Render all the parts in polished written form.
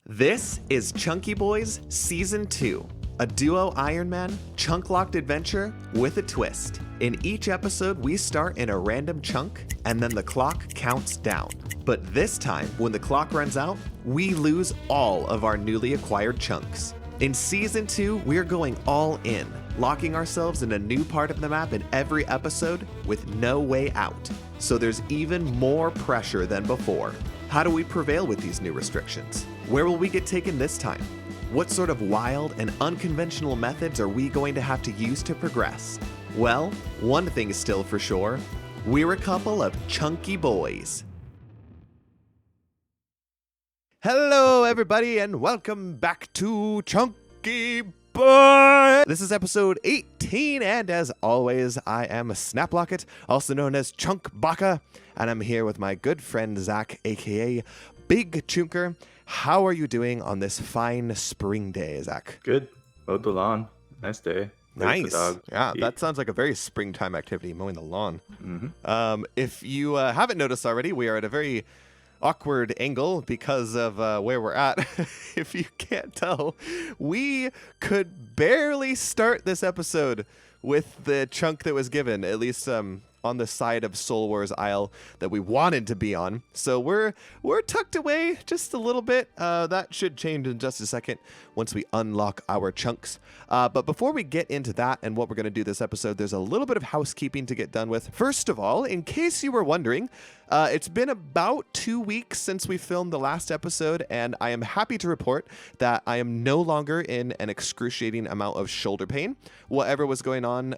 This is Chunky Boys Season 2, a duo Iron Man chunk-locked adventure with a twist. In each episode, we start in a random chunk, and then the clock counts down. But this time, when the clock runs out, we lose all of our newly acquired chunks. In Season 2, we're going all in, locking ourselves in a new part of the map in every episode with no way out. So there's even more pressure than before. How do we prevail with these new restrictions? Where will we get taken this time? What sort of wild and unconventional methods are we going to have to use to progress? Well, one thing is still for sure. We're a couple of chunky boys. Hello, everybody, and welcome back to Chunky Boy. This is episode 18, and as always, I am Snaplocket, also known as Chunk Baka, and I'm here with my good friend Zach, aka Big Chunker. How are you doing on this fine spring day, Zach? Good. Mowed the lawn. Nice day. Nice. Yeah, that sounds like a very springtime activity, mowing the lawn. Mm-hmm. If you haven't noticed already, we are at a very awkward angle because of where we're at. If you can't tell, we could barely start this episode with the chunk that was given, at least on the side of Soul Wars Isle that we wanted to be on. So we're tucked away just a little bit. That should change in just a second once we unlock our chunks. But before we get into that and what we're going to do this episode, there's a little bit of housekeeping to get done with. First of all, in case you were wondering, it's been about 2 weeks since we filmed the last episode, and I am happy to report that I am no longer in an excruciating amount of shoulder pain. Whatever was going on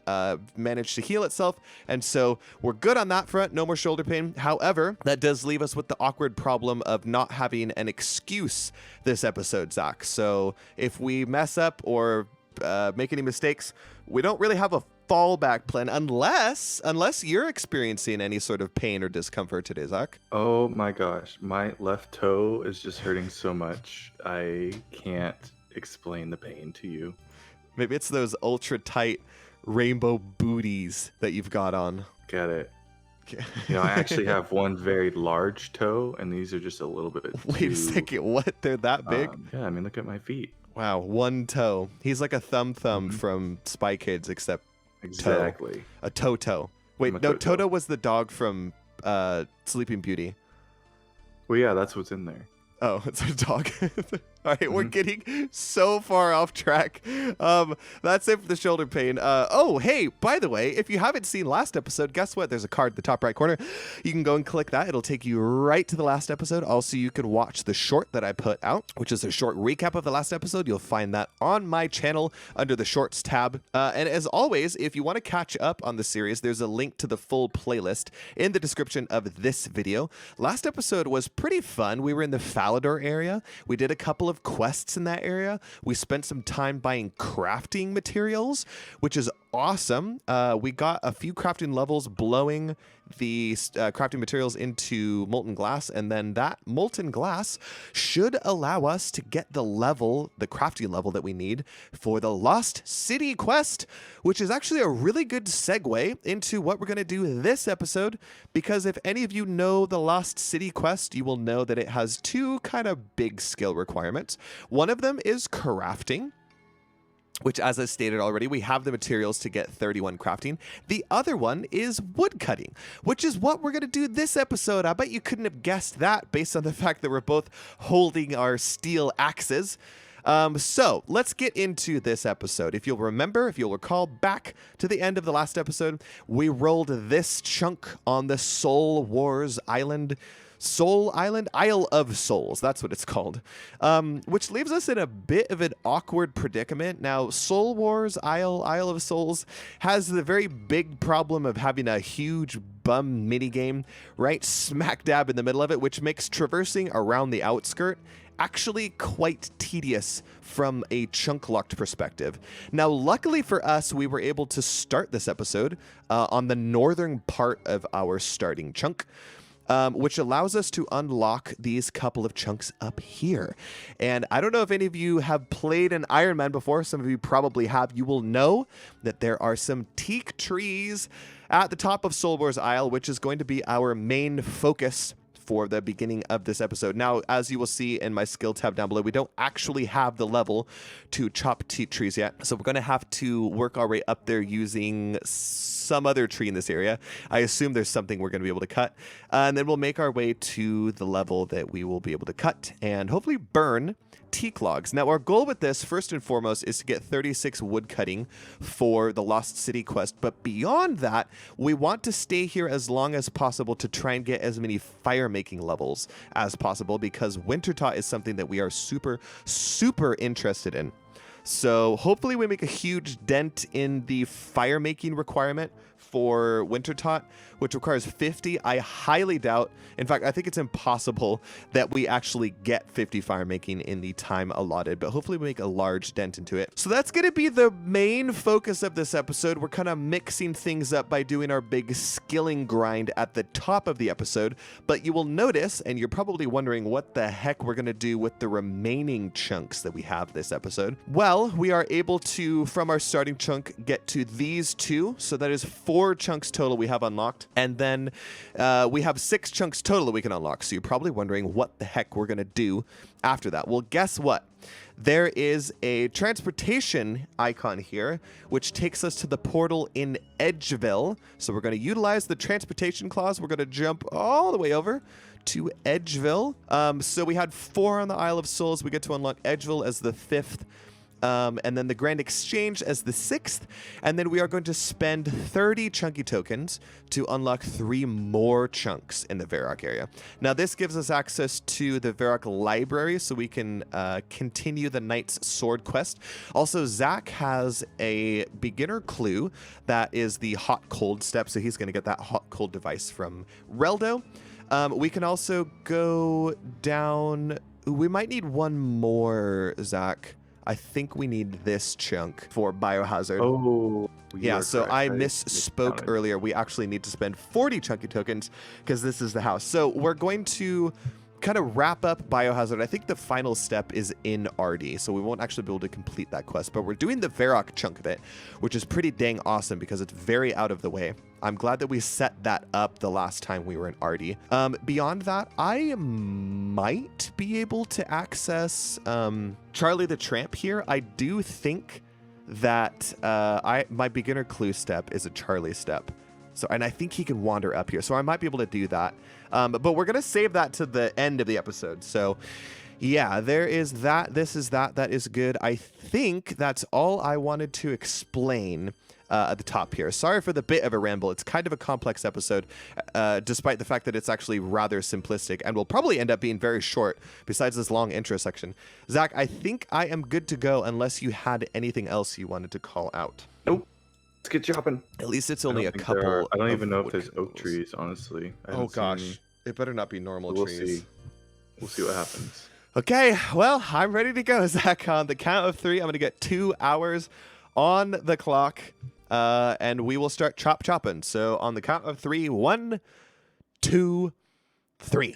managed to heal itself, and so we're good on that front. No more shoulder pain. However, that does leave us with the awkward problem of not having an excuse this episode, Zach. So if we mess up or make any mistakes, we don't really have a fallback plan unless you're experiencing any sort of pain or discomfort today, Zach. Oh my gosh. My left toe is just hurting so much. I can't explain the pain to you. Maybe it's those ultra tight rainbow booties that you've got on. Get it. I actually have one very large toe, and these are just a little bit Wait a second, what? They're that big? Yeah, I mean, look at my feet. Wow, one toe. He's like a thumb from Spy Kids, except exactly toe. A Toto. Wait, no, Toto was the dog from Sleeping Beauty. Well, yeah, that's what's in there. Oh, it's a dog. All right, we're getting so far off track. That's it for the shoulder pain. Oh, hey, by the way, if you haven't seen last episode, guess what? There's a card in the top right corner. You can go and click that. It'll take you right to the last episode. Also, you can watch the short that I put out, which is a short recap of the last episode. You'll find that on my channel under the Shorts tab. And as always, if you want to catch up on the series, there's a link to the full playlist in the description of this video. Last episode was pretty fun. We were in the Falador area. We did a couple of quests in that area. We spent some time buying crafting materials, which is awesome. We got a few crafting levels blowing the crafting materials into molten glass, and then that molten glass should allow us to get the crafting level that we need for the Lost City quest, which is actually a really good segue into what we're going to do this episode, because if any of you know the Lost City quest, you will know that it has two kind of big skill requirements. One of them is crafting, which, as I stated already, we have the materials to get 31 crafting. The other one is woodcutting, which is what we're going to do this episode. I bet you couldn't have guessed that based on the fact that we're both holding our steel axes. So let's get into this episode. If you'll recall back to the end of the last episode, we rolled this chunk on the Soul Wars Island. Isle of Souls, that's what it's called, which leaves us in a bit of an awkward predicament. Now, Soul Wars Isle of Souls has the very big problem of having a huge bum minigame right smack dab in the middle of it, which makes traversing around the outskirt actually quite tedious from a chunk-locked perspective. Now, luckily for us, we were able to start this episode on the northern part of our starting chunk, which allows us to unlock these couple of chunks up here. And I don't know if any of you have played an Iron Man before. Some of you probably have. You will know that there are some teak trees at the top of Soul Wars Isle, which is going to be our main focus for the beginning of this episode. Now, as you will see in my skill tab down below, we don't actually have the level to chop trees yet. So we're going to have to work our way up there using some other tree in this area. I assume there's something we're going to be able to cut. And then we'll make our way to the level that we will be able to cut and hopefully burn teak logs. Now, our goal with this, first and foremost, is to get 36 wood cutting for the Lost City quest. But beyond that, we want to stay here as long as possible to try and get as many fire making levels as possible, because Wintertot is something that we are super, super interested in. So hopefully we make a huge dent in the fire making requirement for Wintertot, which requires 50. I highly doubt, in fact, I think it's impossible that we actually get 50 fire making in the time allotted, but hopefully we make a large dent into it. So that's going to be the main focus of this episode. We're kind of mixing things up by doing our big skilling grind at the top of the episode, but you will notice, and you're probably wondering what the heck we're going to do with the remaining chunks that we have this episode. Well, we are able to, from our starting chunk, get to these two, so that is 4 chunks total we have unlocked. And then we have 6 chunks total that we can unlock. So you're probably wondering what the heck we're going to do after that. Well, guess what? There is a transportation icon here, which takes us to the portal in Edgeville. So we're going to utilize the transportation clause. We're going to jump all the way over to Edgeville. So we had 4 on the Isle of Souls. We get to unlock Edgeville as the 5th. And then the Grand Exchange as the 6th. And then we are going to spend 30 chunky tokens to unlock 3 more chunks in the Varrock area. Now, this gives us access to the Varrock library, so we can continue the Knight's Sword quest. Also, Zach has a beginner clue that is the hot-cold step, so he's going to get that hot-cold device from Reldo. We can also go down... We might need one more, Zach. I think we need this chunk for Biohazard. Oh, yeah, so I misspoke earlier. We actually need to spend 40 chunky tokens because this is the house. So we're going to kind of wrap up Biohazard. I think the final step is in RD, so we won't actually be able to complete that quest, but we're doing the Varrock chunk of it, which is pretty dang awesome because it's very out of the way. I'm glad that we set that up the last time we were in RD. Beyond that, I might be able to access Charlie the Tramp here. I do think that my beginner clue step is a Charlie step. So, and I think he can wander up here. So I might be able to do that. But we're going to save that to the end of the episode. So yeah, there is that. This is that. That is good. I think that's all I wanted to explain at the top here. Sorry for the bit of a ramble. It's kind of a complex episode, despite the fact that it's actually rather simplistic and will probably end up being very short besides this long intro section. Zach, I think I am good to go unless you had anything else you wanted to call out. Nope. Let's get chopping. At least it's only a couple. I don't even know if there's oak trees, honestly. Oh gosh, it better not be normal trees. We'll see what happens. Okay, well, I'm ready to go, Zach. On the count of 3, I'm going to get 2 hours on the clock, and we will start chopping. So on the count of 3, 1, 2, 3.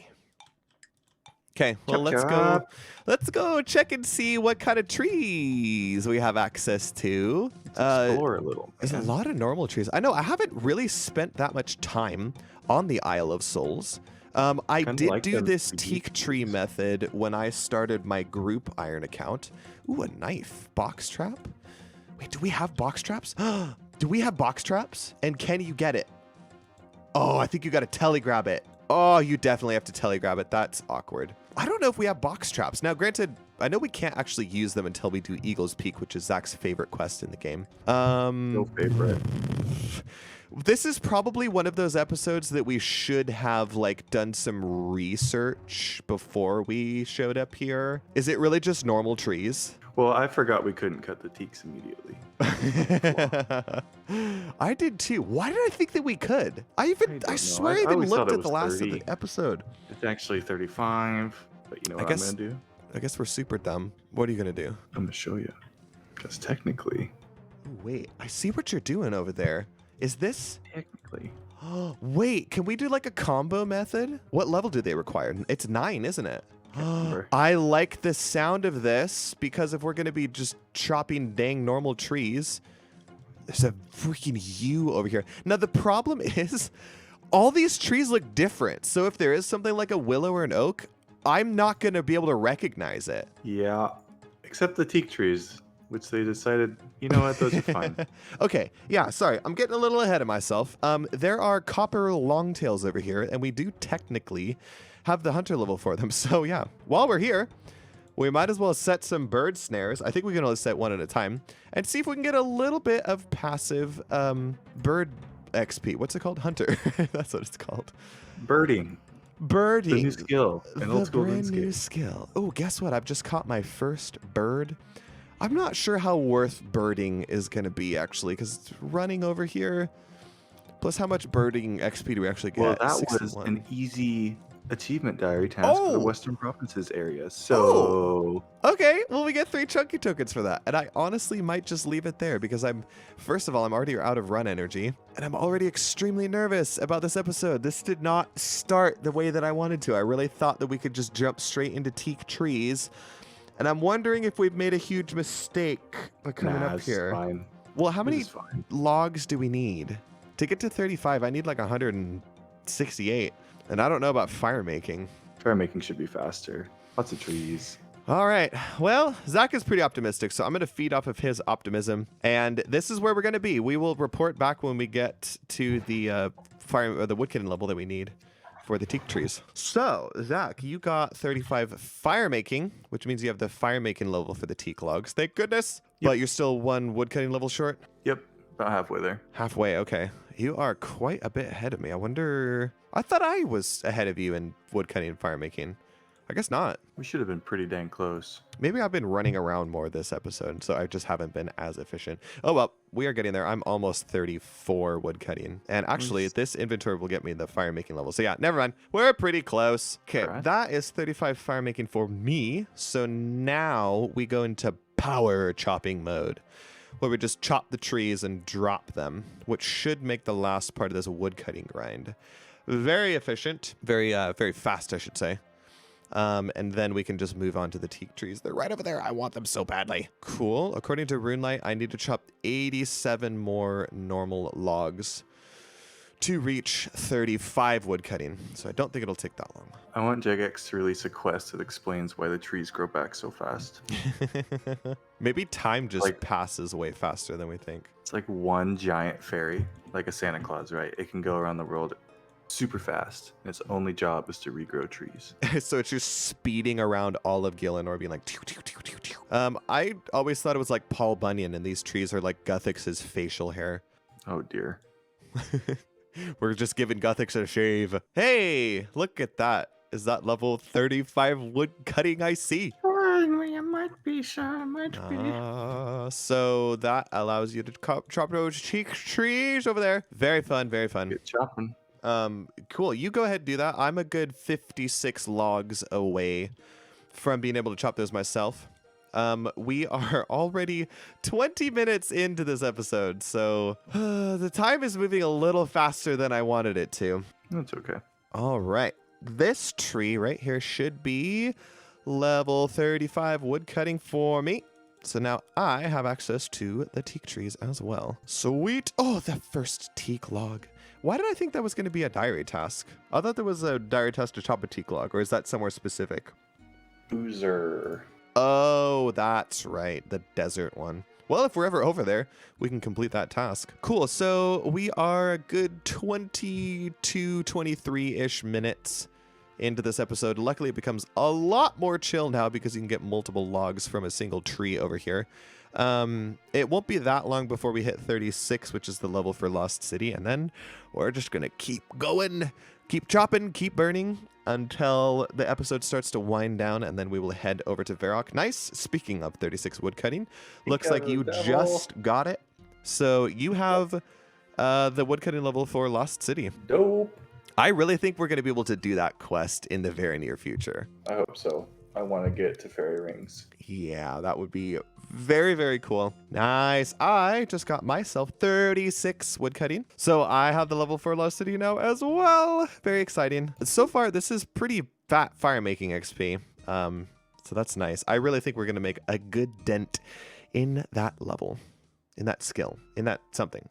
Okay, well, let's go check and see what kind of trees we have access to. Explore a little. There's a lot of normal trees. I know I haven't really spent that much time on the Isle of Souls. I did do this teak tree method when I started my group iron account. Ooh, a knife. Box trap? Wait, do we have box traps? Do we have box traps? And can you get it? Oh, I think you got to telegrab it. Oh, you definitely have to telegrab it. That's awkward. I don't know if we have box traps. Now, granted, I know we can't actually use them until we do Eagle's Peak, which is Zach's favorite quest in the game. No favorite. This is probably one of those episodes that we should have done some research before we showed up here. Is it really just normal trees? Well, I forgot we couldn't cut the teaks immediately. I did too. Why did I think that we could? I swear I even looked at the last of the episode. It's actually 35, but you know what I'm going to do? I guess we're super dumb. What are you going to do? I'm going to show you. Because technically... Ooh, wait, I see what you're doing over there. Is this... Technically. Wait, can we do a combo method? What level do they require? It's 9, isn't it? I like the sound of this because if we're going to be just chopping dang normal trees, there's a freaking U over here. Now, the problem is all these trees look different. So if there is something like a willow or an oak, I'm not going to be able to recognize it. Yeah, except the teak trees, which they decided, you know what, those are fine. Okay, yeah, sorry. I'm getting a little ahead of myself. There are copper longtails over here, and we do technically have the hunter level for them. So yeah, while we're here, we might as well set some bird snares. I think we can only set one at a time, and see if we can get a little bit of passive bird XP. What's it called? Hunter. That's what it's called. Birding. Birding. The new skill. An old The school brand new RuneScape. skill. Oh, guess what? I've just caught my first bird. I'm not sure how worth birding is going to be, actually, because it's running over here. Plus, how much birding XP do we actually get? Well, that 61. was an easy achievement diary task for the Oh! Western Provinces area. So, Okay, well, we get 3 chunky tokens for that. And I honestly might just leave it there because first of all, I'm already out of run energy. And I'm already extremely nervous about this episode. This did not start the way that I wanted to. I really thought that we could just jump straight into teak trees. And I'm wondering if we've made a huge mistake by coming up it's here. fine. Well, how This many is fine. logs do we need? To get to 35, I need like 168. And I don't know about fire making. Fire making should be faster. Lots of trees. All right. Well, Zach is pretty optimistic, so I'm going to feed off of his optimism. And this is where we're going to be. We will report back when we get to the the woodcutting level that we need for the teak trees. So, Zach, you got 35 fire making, which means you have the fire making level for the teak logs. Thank goodness. Yep. But you're still 1 woodcutting level short? Yep, about halfway there. Halfway, okay. You are quite a bit ahead of me. I wonder... I thought I was ahead of you in woodcutting and fire making. I guess not. We should have been pretty dang close. Maybe I've been running around more this episode, so I just haven't been as efficient. Oh, well, we are getting there. I'm almost 34 woodcutting. And actually, this inventory will get me the fire making level. So yeah, never mind. We're pretty close. Okay, Alright. that is 35 fire making for me. So now we go into power chopping mode, where we just chop the trees and drop them, which should make the last part of this woodcutting grind very efficient, very fast, I should say. And then we can just move on to the teak trees. They're right over there. I want them so badly. Cool. According to RuneLight, I need to chop 87 more normal logs to reach 35 woodcutting. So I don't think it'll take that long. I want Jagex to release a quest that explains why the trees grow back so fast. Maybe time just Like- passes way faster than we think. It's like one giant fairy, like a Santa Claus, right? It can go around the world super fast. And its only job is to regrow trees. So it's just speeding around all of Gielinor, being like, tew, tew, tew, tew, tew. I always thought it was like Paul Bunyan, and these trees are like Guthix's facial hair. Oh dear. We're just giving Guthix a shave. Hey, look at that. Is that level 35 wood cutting I see? It might be, sir. It might So that allows you to chop those cheek trees over there. Very fun, very fun. Get chopping. Cool. You go ahead and do that. I'm a good 56 logs away from being able to chop those myself. We are already 20 minutes into this episode, so the time is moving a little faster than I wanted it to. That's okay. All right. This tree right here should be level 35 wood cutting for me. So now I have access to the teak trees as well. Sweet. Oh, the first teak log. Why did I think that was going to be a diary task? I thought there was a diary task to chop a teak log, or is that somewhere specific? Boozer. Oh, that's right. The desert one. Well, if we're ever over there, we can complete that task. Cool. So we are a good 22, 23-ish minutes into this episode. Luckily, it becomes a lot more chill now because you can get multiple logs from a single tree over here. It won't be that long before we hit 36, which is the level for Lost City. And then we're just going to keep going, keep chopping, keep burning until the episode starts to wind down, and then we will head over to Varrock. Nice. Speaking of 36 wood cutting, looks like you just got it. So you have the wood cutting level for Lost City. Dope. I really think we're going to be able to do that quest in the very near future. I hope so. I want to get to fairy rings. Yeah, that would be very, very cool. Nice. I just got myself 36 woodcutting. So I have the level for Lost City now as well. Very exciting. So far, this is pretty fat fire making XP. So that's nice. I really think we're going to make a good dent in that level, in that skill, in that something.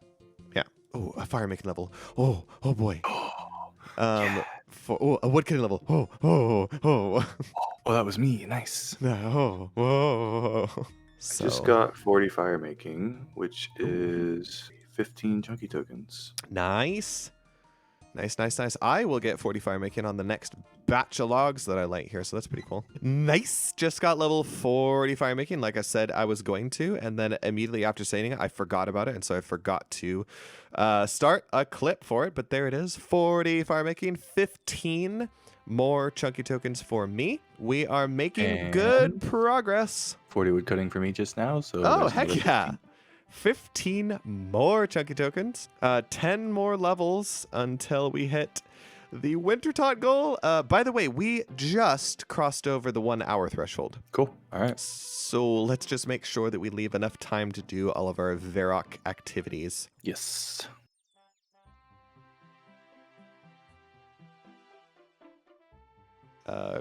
Yeah. Oh, a fire making level. Oh boy. For a woodcutting level. Oh. Oh, that was me. Nice. Whoa. I So just got 40 firemaking, which is 15 chunky tokens. nice. I will get 40 firemaking on the next batch of logs that I light here, so that's pretty cool. Nice. Just got level 40 firemaking, like I said I was going to, and then immediately after saying it, I forgot about it, and so I forgot to start a clip for it, but there it is. 40 firemaking, 15 more chunky tokens for me. We are making good progress. 40 woodcutting for me just now, so Oh, there's heck another yeah. 15 more chunky tokens, 10 more levels until we hit the winter tot goal. By the way, we just crossed over the 1 hour threshold. Cool. All right. So let's just make sure that we leave enough time to do all of our Varrock activities. Yes.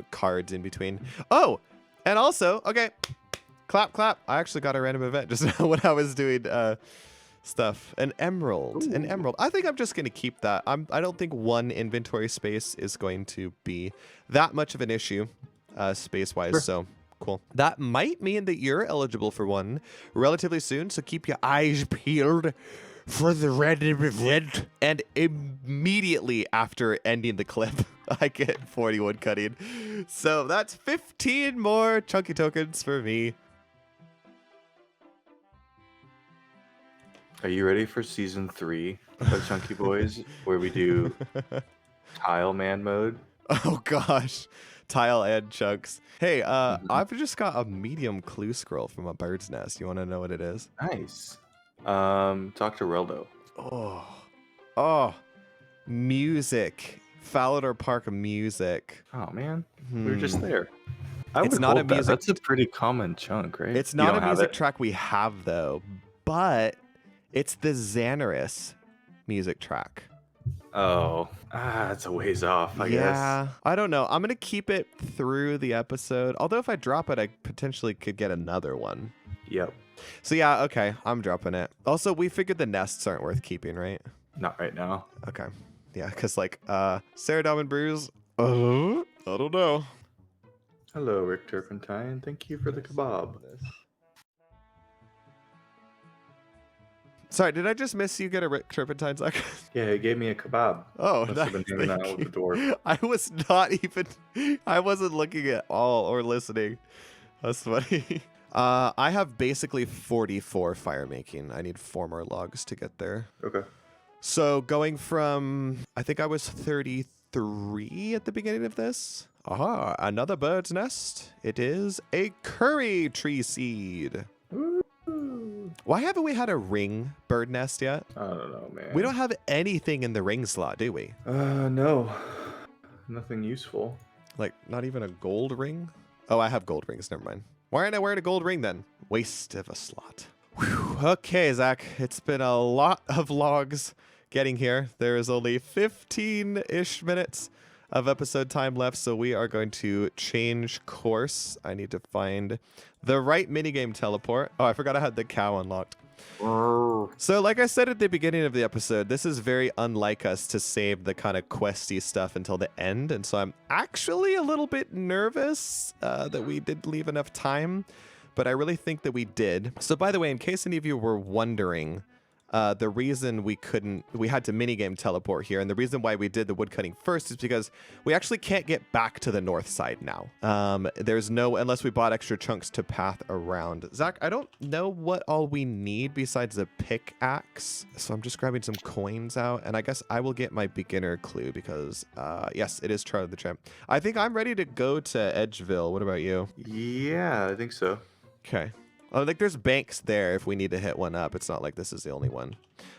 Cards in between. Oh, and also, okay, clap. I actually got a random event just when I was doing stuff. An emerald. I think I'm just gonna keep that. I don't think one inventory space is going to be that much of an issue, space-wise. Sure. So cool. That might mean that you're eligible for one relatively soon. So keep your eyes peeled for the random event. And immediately after ending the clip, I get 40 wood cutting. So that's 15 more chunky tokens for me. Are you ready for season 3 of Chunky Boys, where we do tile man mode? Oh gosh, tile and chunks. Hey, I've just got a medium clue scroll from a bird's nest. You want to know what it is? Nice. Talk to Reldo. Oh, music. Falador Park music. Oh man, we were just there. It's not a music. That's a pretty common chunk, right? It's not a music track we have though, but it's the Xanaris music track. Oh, it's a ways off, I guess. Yeah, I don't know. I'm going to keep it through the episode. Although if I drop it, I potentially could get another one. Yep. So yeah, okay, I'm dropping it. Also, we figured the nests aren't worth keeping, right? Not right now. Okay. Yeah, because like, Sarah Dom and Bruise, I don't know. Hello, Rick Turpentine. Thank you for the kebab. Sorry, did I just miss you get a Rick Turpentine, Zach? Yeah, he gave me a kebab. Oh, Must have been hanging out with the dwarf. I was not even, I wasn't looking at all or listening. That's funny. I have basically 44 firemaking. I need 4 more logs to get there. Okay. So going from, I think I was 33 at the beginning of this. Aha, another bird's nest. It is a curry tree seed. Ooh. Why haven't we had a ring bird nest yet? I don't know, man. We don't have anything in the ring slot, do we? No. Nothing useful. Like, not even a gold ring? Oh, I have gold rings. Never mind. Why aren't I wearing a gold ring then? Waste of a slot. Whew. Okay, Zach. It's been a lot of logs getting here. There is only 15-ish minutes of episode time left, so we are going to change course. I need to find the right minigame teleport. Oh, I forgot I had the cow unlocked. So like I said at the beginning of the episode, this is very unlike us to save the kind of questy stuff until the end, and so I'm actually a little bit nervous that we did leave enough time, but I really think that we did. So by the way, in case any of you were wondering, the reason we had to minigame teleport here, and the reason why we did the woodcutting first is because we actually can't get back to the north side now. There's no, unless we bought extra chunks to path around. Zach, I don't know what all we need besides a pickaxe, so I'm just grabbing some coins out, and I guess I will get my beginner clue because, yes, it is Charlie the Champ. I think I'm ready to go to Edgeville. What about you? Yeah, I think so. Okay. Oh, like there's banks there if we need to hit one up. It's not like this is the only one.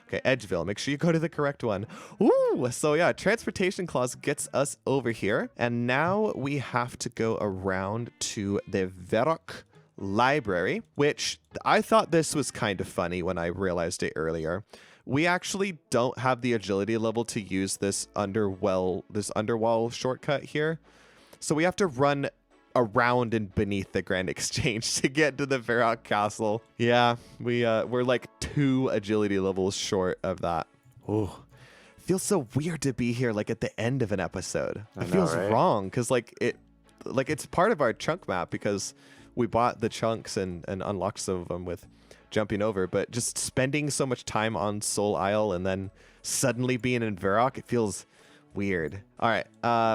Okay, Edgeville. Make sure you go to the correct one. Ooh, so yeah, transportation clause gets us over here. And now we have to go around to the Varrock library, which I thought this was kind of funny when I realized it earlier. We actually don't have the agility level to use this underwall shortcut here. So we have to run around and beneath the Grand Exchange to get to the Varrock Castle. Yeah, we're like 2 agility levels short of that. Ooh. feels so weird to be here like at the end of an episode. I It know, feels right? wrong because it's part of our chunk map because we bought the chunks and unlocked some of them with jumping over, but just spending so much time on Soul Isle and then suddenly being in Varrock, it feels weird. All right,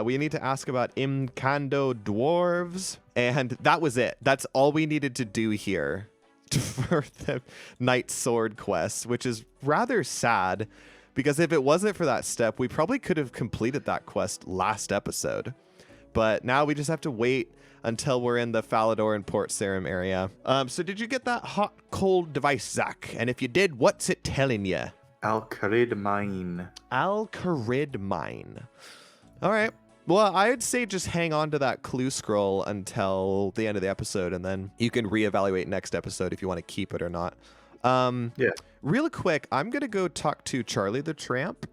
we need to ask about Imkando dwarves, and that was it. That's all we needed to do here for the Knight Sword quest, which is rather sad because if it wasn't for that step, we probably could have completed that quest last episode. But now we just have to wait until we're in the Falador and Port Sarim area. So did you get that hot cold device, Zach? And if you did, what's it telling you? Al-Kharid Mine. Al-Kharid Mine. All right. Well, I'd say just hang on to that clue scroll until the end of the episode, and then you can reevaluate next episode if you want to keep it or not. Yeah. Real quick, I'm going to go talk to Charlie the Tramp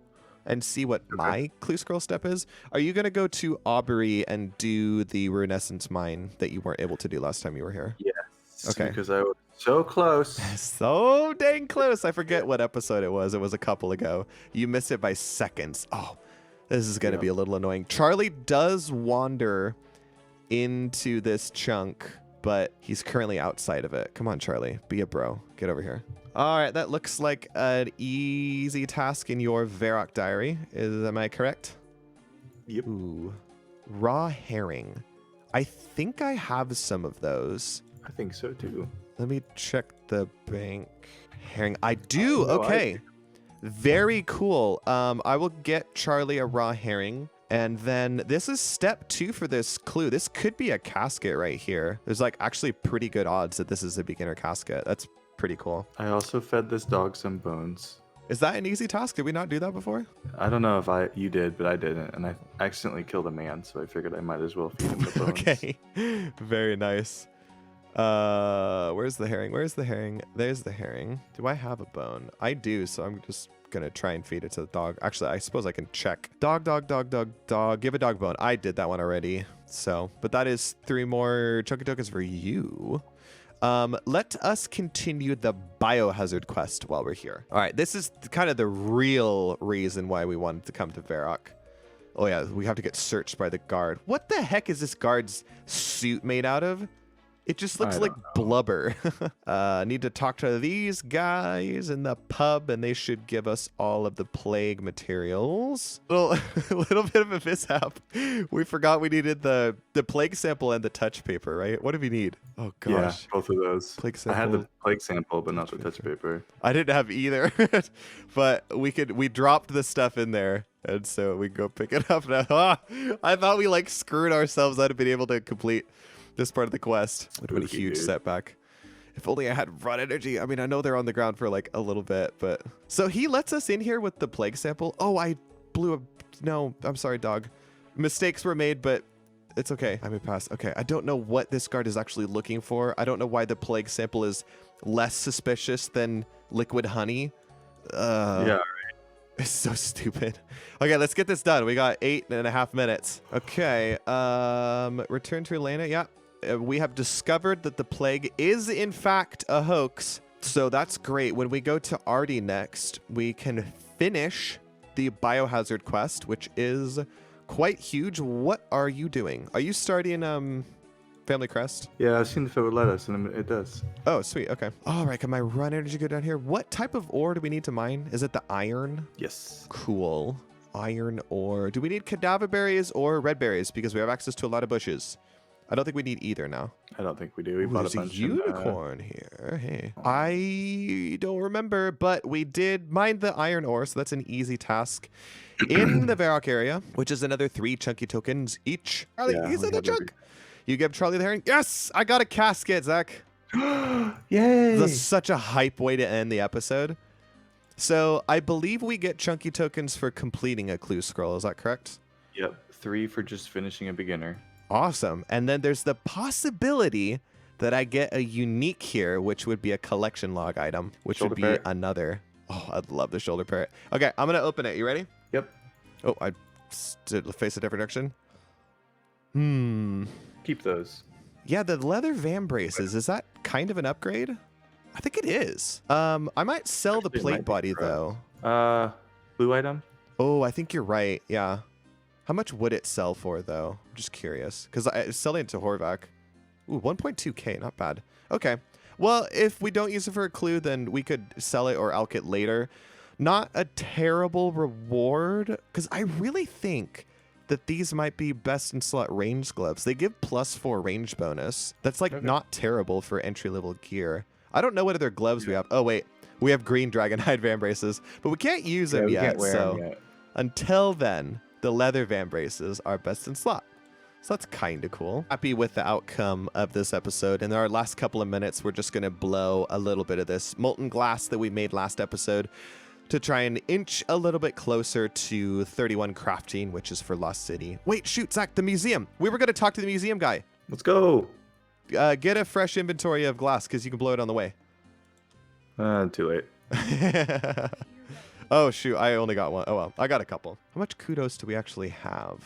and see what my clue scroll step is. Are you going to go to Aubrey and do the Runescence Mine that you weren't able to do last time you were here? Yes. Okay. Because I was so close. So dang close. I forget what episode it was. It was a couple ago. You missed it by seconds. Oh, this is going to be a little annoying. Charlie does wander into this chunk, but he's currently outside of it. Come on, Charlie. Be a bro. Get over here. All right, that looks like an easy task in your Varrock diary. Am I correct? Yep. Ooh, raw herring. I think I have some of those. I think so too. Let me check the bank. Herring. I do. no, Okay. Very cool. I will get Charlie a raw herring. And then this is step 2 for this clue. This could be a casket right here. There's like actually pretty good odds that this is a beginner casket. That's pretty cool. I also fed this dog some bones. Is that an easy task? Did we not do that before? I don't know if you did, but I didn't, and I accidentally killed a man, so I figured I might as well feed him the bones. Okay. Very nice. Where's the herring? Where's the herring? There's the herring. Do I have a bone? I do, so I'm just gonna try and feed it to the dog. Actually, I suppose I can check. Dog. Give a dog bone. I did that one already. So, but that is 3 more chunky tokens for you. Let us continue the biohazard quest while we're here. All right, this is kind of the real reason why we wanted to come to Varrock. Oh yeah, we have to get searched by the guard. What the heck is this guard's suit made out of? It just looks like blubber. Need to talk to these guys in the pub, and they should give us all of the plague materials. A little bit of a mishap. We forgot we needed the plague sample and the touch paper, right? What do we need? Oh gosh. Yeah, both of those. Plague I had sample. the plague sample, but not the touch paper. I didn't have either, but we dropped the stuff in there, and so we can go pick it up now. I thought we like screwed ourselves out of being able to complete this part of the quest. Would have been a huge setback. If only I had run energy. I mean, I know they're on the ground for like a little bit, but so he lets us in here with the plague sample. Oh, I blew a no. I'm sorry, dog. Mistakes were made, but it's okay. I may pass. Okay, I don't know what this guard is actually looking for. I don't know why the plague sample is less suspicious than liquid honey. Yeah. It's so stupid. Okay, let's get this done. We got 8.5 minutes. Okay, return to Elena. Yeah, we have discovered that the plague is in fact a hoax. So that's great. When we go to Artie next, we can finish the biohazard quest, which is quite huge. What are you doing? Are you starting Family Crest? Yeah, I've seen if it would let us, and it does. Oh, sweet. Okay. All right. Can my run energy go down here? What type of ore do we need to mine? Is it the iron? Yes. Cool. Iron ore. Do we need cadaver berries or red berries? Because we have access to a lot of bushes. I don't think we need either now. I don't think we do. We Ooh, bought there's a bunch. unicorn here. Hey. I don't remember, but we did mine the iron ore, so that's an easy task in the Varrock area, which is another 3 chunky tokens each. Charlie, he's in the chunk. You give Charlie the herring. Yes, I got a casket, Zach. Yay! That's such a hype way to end the episode. So I believe we get chunky tokens for completing a clue scroll. Is that correct? Yep. 3 for just finishing a beginner. Awesome. And then there's the possibility that I get a unique here, which would be a collection log item, which Shoulder would be parrot. another. Oh, I'd love the shoulder parrot. Okay, I'm going to open it. You ready? Yep. Oh, I face a different direction. Keep those. Yeah, the leather van braces, is that kind of an upgrade? I think it is. I might sell the Actually, it plate might be body correct. though. Blue item. Oh, I think you're right. Yeah. How much would it sell for, though? I'm just curious. Because it's selling it to Horvath. Ooh, 1.2K. Not bad. Okay. Well, if we don't use it for a clue, then we could sell it or alch it later. Not a terrible reward. Because I really think that these might be best in slot range gloves. They give +4 range bonus. That's like not terrible for entry-level gear. I don't know what other gloves we have. Oh, wait. We have green dragonhide van braces, but we can't use them we yet. can't wear So them yet. until then, the leather van braces are best in slot. So that's kind of cool. Happy with the outcome of this episode. In our last couple of minutes, we're just going to blow a little bit of this molten glass that we made last episode to try and inch a little bit closer to 31 crafting, which is for Lost City. Wait, shoot, Zach, the museum. We were going to talk to the museum guy. Let's go. Get a fresh inventory of glass because you can blow it on the way. Too late. Oh, shoot. I only got one. Oh, well. I got a couple. How much kudos do we actually have?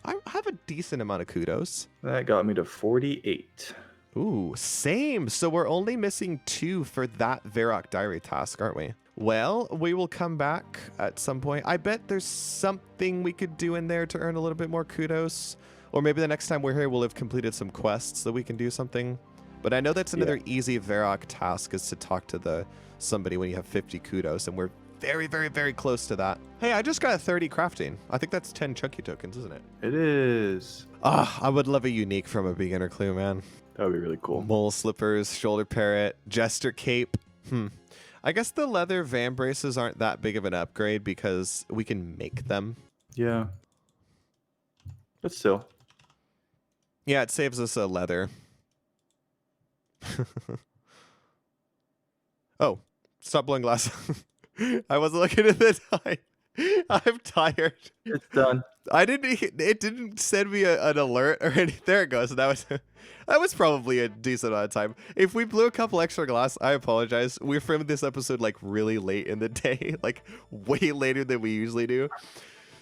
I have a decent amount of kudos. That got me to 48. Ooh, same. So we're only missing 2 for that Varrock diary task, aren't we? Well, we will come back at some point. I bet there's something we could do in there to earn a little bit more kudos. Or maybe the next time we're here, we'll have completed some quests that we can do something. But I know that's another easy Varrock task is to talk to somebody when you have 50 kudos, and we're very, very, very close to that. Hey, I just got 30 crafting. I think that's 10 chunky tokens, isn't it? It is. Ah, I would love a unique from a beginner clue, man. That would be really cool. Mole slippers, shoulder parrot, jester cape. I guess the leather van braces aren't that big of an upgrade because we can make them. Yeah. But still. Yeah, it saves us a leather. Oh, stop blowing glass. I wasn't looking at the time. I'm tired. It's done. It didn't send me an alert or anything. There it goes. That was probably a decent amount of time. If we blew a couple extra glass, I apologize. We filmed this episode like really late in the day, like way later than we usually do.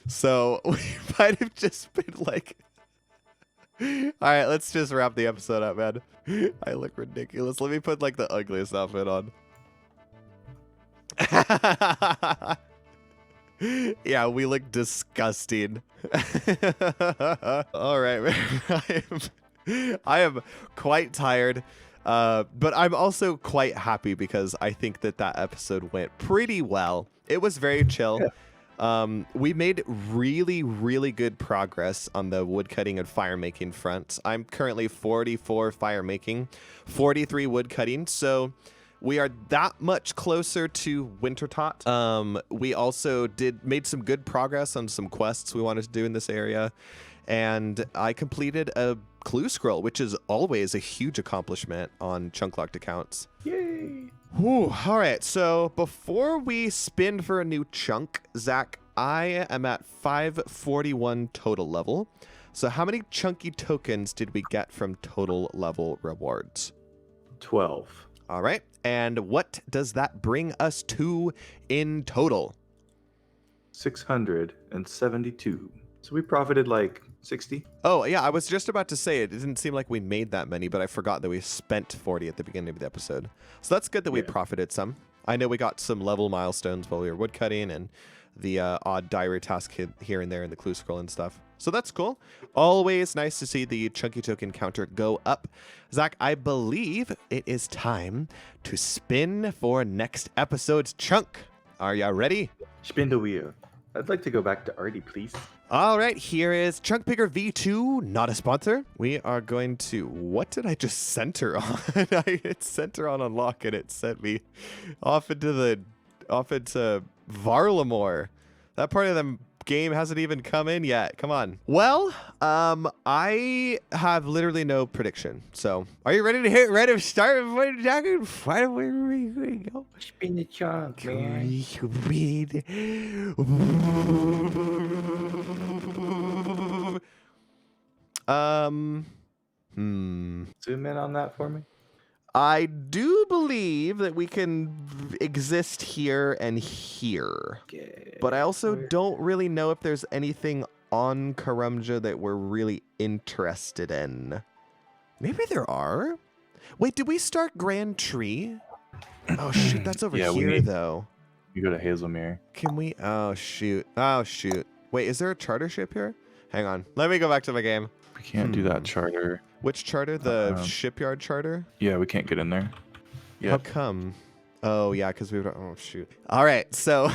So we might have just been like, all right, let's just wrap the episode up, man. I look ridiculous. Let me put like the ugliest outfit on. Yeah, we look disgusting. All right, man. I am quite tired, but I'm also quite happy because I think that episode went pretty well. It was very chill. Yeah. We made really, really good progress on the woodcutting and firemaking front. I'm currently 44 firemaking, 43 woodcutting, so we are that much closer to Wintertot. We also made some good progress on some quests we wanted to do in this area, and I completed a clue scroll, which is always a huge accomplishment on chunk-locked accounts. Yay! Whew. All right, so before we spin for a new chunk, Zach, I am at 541 total level. So how many chunky tokens did we get from total level rewards? 12. All right, and what does that bring us to in total? 672. So we profited like 60. Oh, yeah, I was just about to say it didn't seem like we made that many, but I forgot that we spent 40 at the beginning of the episode. So that's good that we profited some. I know we got some level milestones while we were woodcutting and the odd diary task here and there in the clue scroll and stuff. So that's cool. Always nice to see the chunky token counter go up. Zach, I believe it is time to spin for next episode's chunk. Are ya ready? Spin the wheel. I'd like to go back to Artie, please. All right, here is Chunk Picker V2, not a sponsor. We are going to, what did I just center on? I hit center on unlock and it sent me off into Varlamore. That part of the game hasn't even come in yet. Come on. Well, I have literally no prediction. So, are you ready to start? Why do we go? Spin the chunk, man. Zoom in on that for me. I do believe that we can exist here and here. Okay. But I also don't really know if there's anything on Karumja that we're really interested in. Maybe there are. Wait, did we start Grand Tree? Oh, shoot, that's over here, though. You go to Hazelmere. Can we? Oh shoot! Oh shoot! Wait, is there a charter ship here? Hang on. Let me go back to my game. We can't do that charter. Which charter? The shipyard charter? Yeah, we can't get in there. How come? Oh yeah, because we would. Oh shoot! All right, so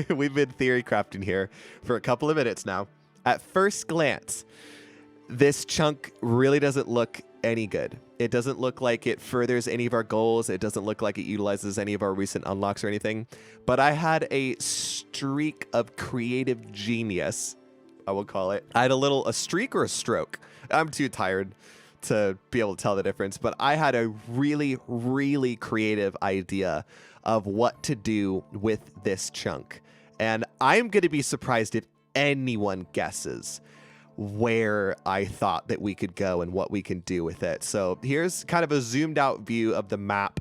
we've been theory crafting here for a couple of minutes now. At first glance, this chunk really doesn't look any good. It doesn't look like it furthers any of our goals. It doesn't look like it utilizes any of our recent unlocks or anything. But I had a streak of creative genius, I will call it. I had a streak or a stroke. I'm too tired to be able to tell the difference, but I had a really, really creative idea of what to do with this chunk. And I'm going to be surprised if anyone guesses where I thought that we could go and what we can do with it. So here's kind of a zoomed out view of the map.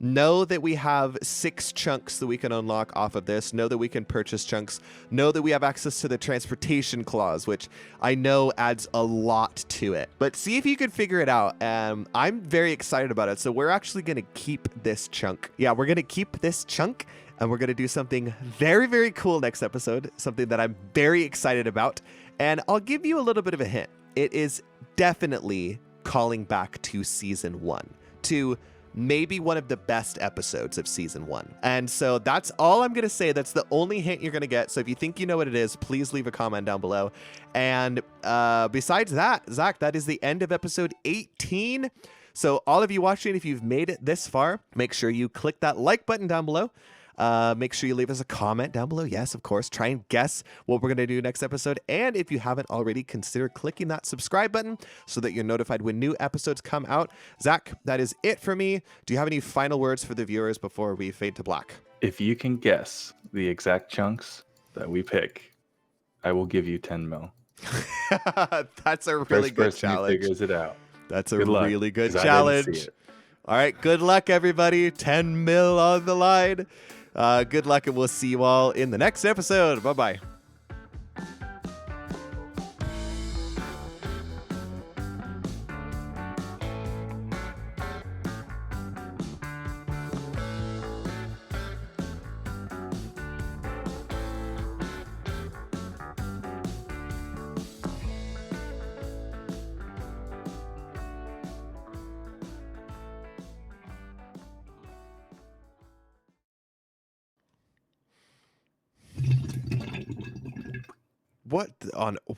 Know that we have 6 chunks that we can unlock off of this. Know that we can purchase chunks. Know that we have access to the transportation clause, which I know adds a lot to it. But see if you could figure it out. I'm very excited about it. So we're actually going to keep this chunk. Yeah, we're going to keep this chunk. And we're going to do something very, very cool next episode. Something that I'm very excited about. And I'll give you a little bit of a hint. It is definitely calling back to season 1. To maybe one of the best episodes of season 1. And so that's all I'm going to say. That's the only hint you're going to get. So if you think you know what it is, please leave a comment down below. And besides that, Zach, that is the end of episode 18. So all of you watching, if you've made it this far, make sure you click that like button down below. Make sure you leave us a comment down below. Yes, of course. Try and guess what we're going to do next episode. And if you haven't already, consider clicking that subscribe button so that you're notified when new episodes come out. Zach, that is it for me. Do you have any final words for the viewers before we fade to black? If you can guess the exact chunks that we pick, I will give you 10 mil. That's a really good person who challenge. figures it out. That's a Good luck, really good 'cause I didn't see challenge. it. All right. Good luck, everybody. 10 mil on the line. Good luck, and we'll see you all in the next episode. Bye-bye.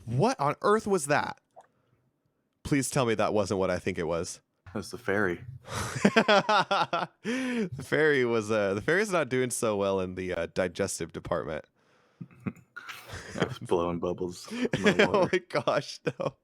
What on earth was that? Please tell me that wasn't what I think it was. That's the fairy. The fairy's not doing so well in the digestive department. I was blowing bubbles. In my Oh water. my gosh, no.